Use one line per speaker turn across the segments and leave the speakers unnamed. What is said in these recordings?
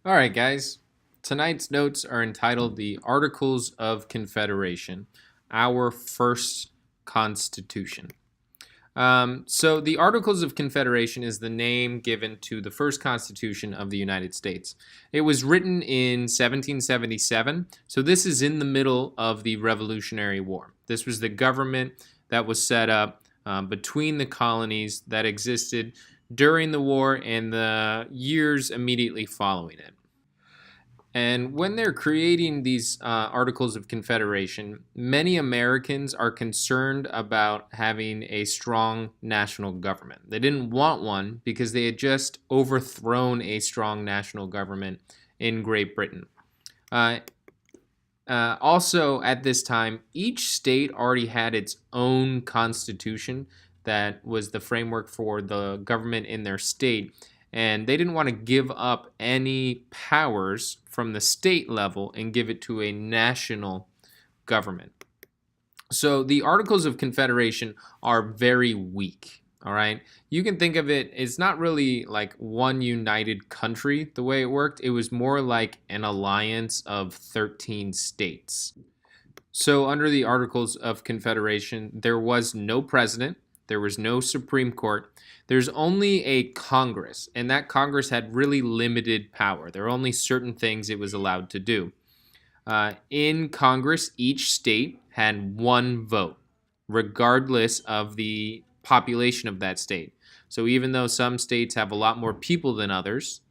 All right, guys. Tonight's notes are entitled The Articles of Confederation, Our First Constitution. So, the Articles of Confederation is the name given to the first Constitution of the United States. It was written in 1777, so this is in the middle of the Revolutionary War. This was the government that was set up between the colonies that existed during the war and the years immediately following it. And when they're creating these Articles of Confederation, many Americans are concerned about having a strong national government. They didn't want one because they had just overthrown a strong national government in Great Britain. Uh, Also, at this time, each state already had its own constitution that was the framework for the government in their state. And they didn't want to give up any powers from the state level and give it to a national government. So the Articles of Confederation are very weak. All right. You can think of it, it's not really like one united country the way it worked. It was more like an alliance of 13 states. So, under the Articles of Confederation, there was no president, there was no Supreme Court, there's only a Congress, and that Congress had really limited power. There were only certain things it was allowed to do. In Congress, each state had one vote, regardless of the population of that state. So, even though some states have a lot more people than others,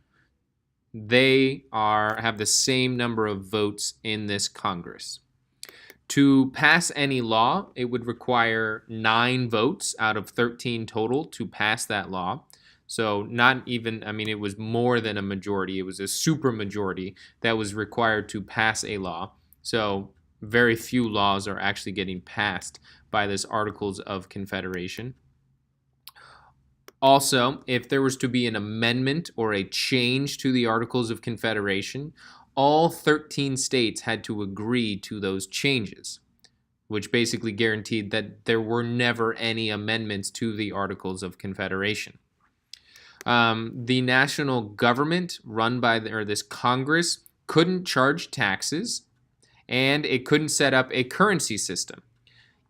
they have the same number of votes in this Congress. To pass any law, it would require 9 votes out of 13 total to pass that law. So not even, I mean, it was more than a majority. It was a super majority that was required to pass a law. So very few laws are actually getting passed by this Articles of Confederation. Also, if there was to be an amendment or a change to the Articles of Confederation, all 13 states had to agree to those changes, which basically guaranteed that there were never any amendments to the Articles of Confederation. The national government run by this Congress couldn't charge taxes, and it couldn't set up a currency system.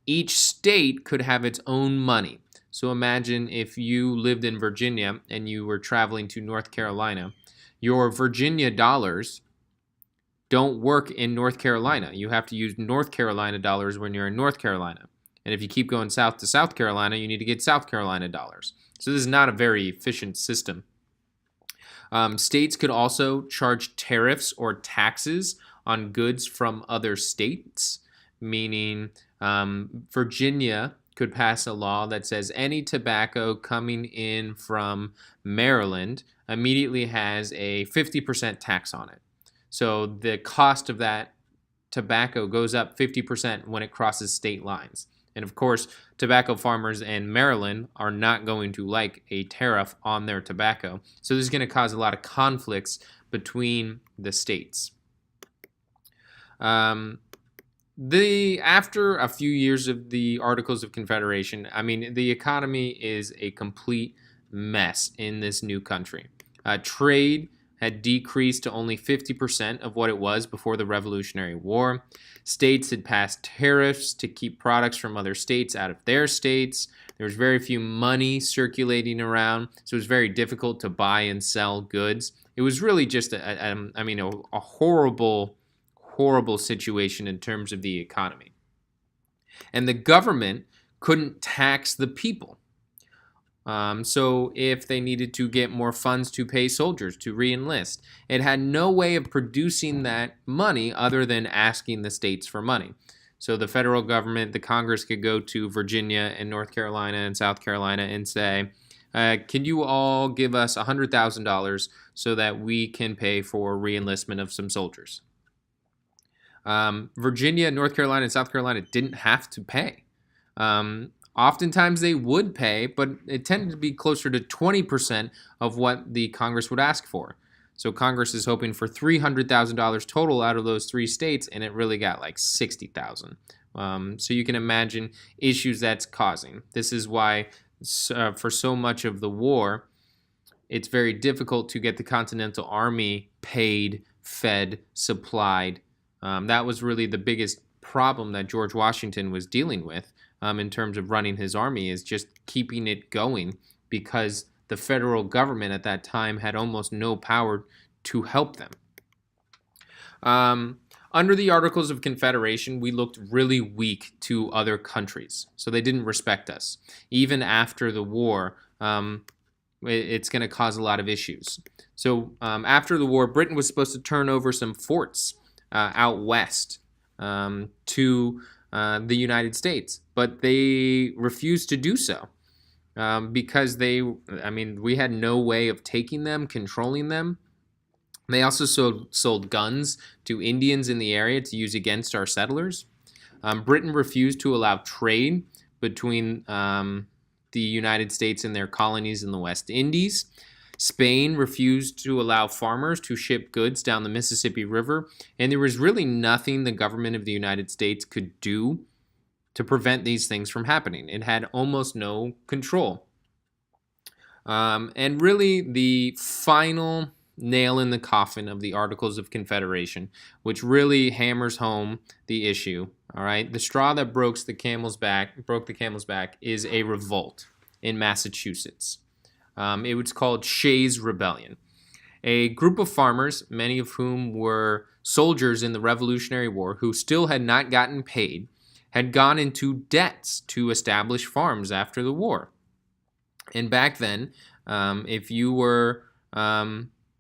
Each state could have its own money. So imagine if you lived in Virginia and you were traveling to North Carolina, your Virginia dollars don't work in North Carolina. You have to use North Carolina dollars when you're in North Carolina. And if you keep going south to South Carolina, you need to get South Carolina dollars. So this is not a very efficient system. States could also charge tariffs or taxes on goods from other states, meaning Virginia could pass a law that says any tobacco coming in from Maryland immediately has a 50% tax on it. So the cost of that tobacco goes up 50% when it crosses state lines. And of course, tobacco farmers in Maryland are not going to like a tariff on their tobacco. So this is going to cause a lot of conflicts between the states. After a few years of the Articles of Confederation, I mean, the economy is a complete mess in this new country. Trade had decreased to only 50% of what it was before the Revolutionary War. States had passed tariffs to keep products from other states out of their states. There was very few money circulating around, so it was very difficult to buy and sell goods. It was really just a horrible, horrible situation in terms of the economy. And the government couldn't tax the people. So if they needed to get more funds to pay soldiers to re-enlist, it had no way of producing that money other than asking the states for money. So the federal government, the Congress, could go to Virginia and North Carolina and South Carolina and say, can you all give us $100,000 so that we can pay for re-enlistment of some soldiers? Virginia, North Carolina, and South Carolina didn't have to pay. Oftentimes they would pay, but it tended to be closer to 20% of what the Congress would ask for. So Congress is hoping for $300,000 total out of those 3 states, and it really got like $60,000. So you can imagine issues that's causing. This is why for so much of the war, it's very difficult to get the Continental Army paid, fed, supplied. That was really the biggest problem that George Washington was dealing with in terms of running his army, is just keeping it going, because the federal government at that time had almost no power to help them. Under the Articles of Confederation, we looked really weak to other countries, so they didn't respect us. Even after the war, it's going to cause a lot of issues. So after the war, Britain was supposed to turn over some forts out west to the United States, but they refused to do so because we had no way of taking them, controlling them. They also sold guns to Indians in the area to use against our settlers. Britain refused to allow trade between the United States and their colonies in the West Indies. Spain refused to allow farmers to ship goods down the Mississippi River, and there was really nothing the government of the United States could do to prevent these things from happening. It had almost no control. And really, the final nail in the coffin of the Articles of Confederation, which really hammers home the issue, all right? The straw that broke the camel's back is a revolt in Massachusetts. It was called Shays' Rebellion. A group of farmers, many of whom were soldiers in the Revolutionary War, who still had not gotten paid, had gone into debts to establish farms after the war. And back then, if you were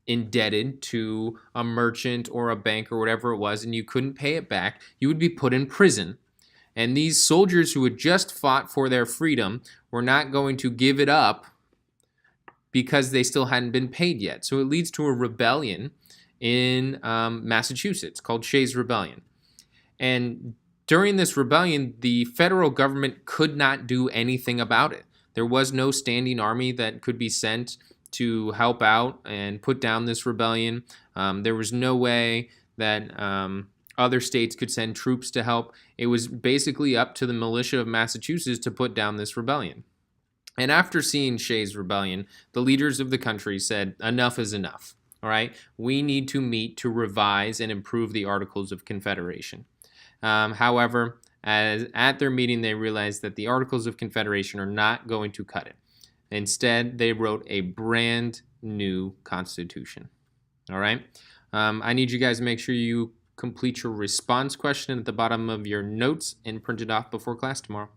indebted to a merchant or a bank or whatever it was, and you couldn't pay it back, you would be put in prison. And these soldiers who had just fought for their freedom were not going to give it up because they still hadn't been paid yet. So it leads to a rebellion in Massachusetts called Shays' Rebellion. And during this rebellion, the federal government could not do anything about it. There was no standing army that could be sent to help out and put down this rebellion. There was no way that other states could send troops to help. It was basically up to the militia of Massachusetts to put down this rebellion. And after seeing Shays' Rebellion, the leaders of the country said, enough is enough. All right, we need to meet to revise and improve the Articles of Confederation. However, at their meeting, they realized that the Articles of Confederation are not going to cut it. Instead, they wrote a brand new Constitution. All right. I need you guys to make sure you complete your response question at the bottom of your notes and print it off before class tomorrow.